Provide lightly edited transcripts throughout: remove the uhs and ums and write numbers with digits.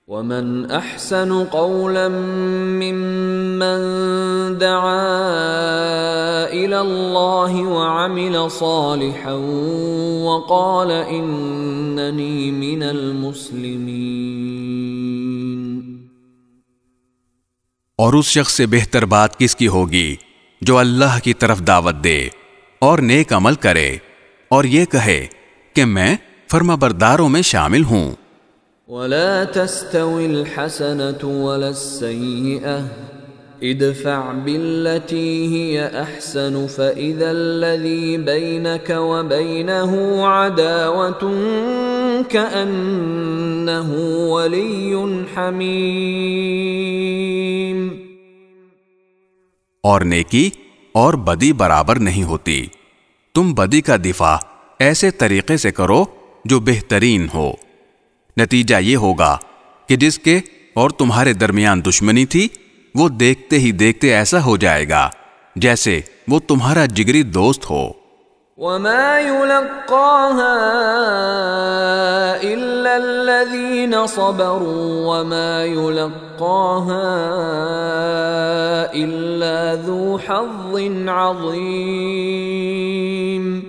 ومن احسن قولا ممن دعا الى الله وعمل صالحا وقال انني من المسلمين۔ اور اس شخص سے بہتر بات کس کی ہوگی جو اللہ کی طرف دعوت دے اور نیک عمل کرے اور یہ کہے کہ میں فرمانبرداروں میں شامل ہوں۔ ولا تستوي الحسنة ولا السيئة ادفع بالتي هي أحسن فإذا الذي بينك وبينه عداوة كأنه ولي حميم۔ اور نیکی اور بدی برابر نہیں ہوتی، تم بدی کا دفاع ایسے طریقے سے کرو جو بہترین ہو، نتیجہ یہ ہوگا کہ جس کے اور تمہارے درمیان دشمنی تھی وہ دیکھتے ہی دیکھتے ایسا ہو جائے گا جیسے وہ تمہارا جگری دوست ہو۔ وما يلقاها إلا الذين صبروا وما يلقاها إلا ذو حظ عظيم۔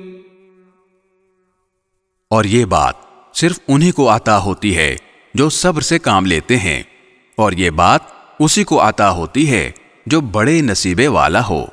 اور یہ بات صرف انہی کو عطا ہوتی ہے جو صبر سے کام لیتے ہیں، اور یہ بات اسی کو عطا ہوتی ہے جو بڑے نصیبے والا ہو۔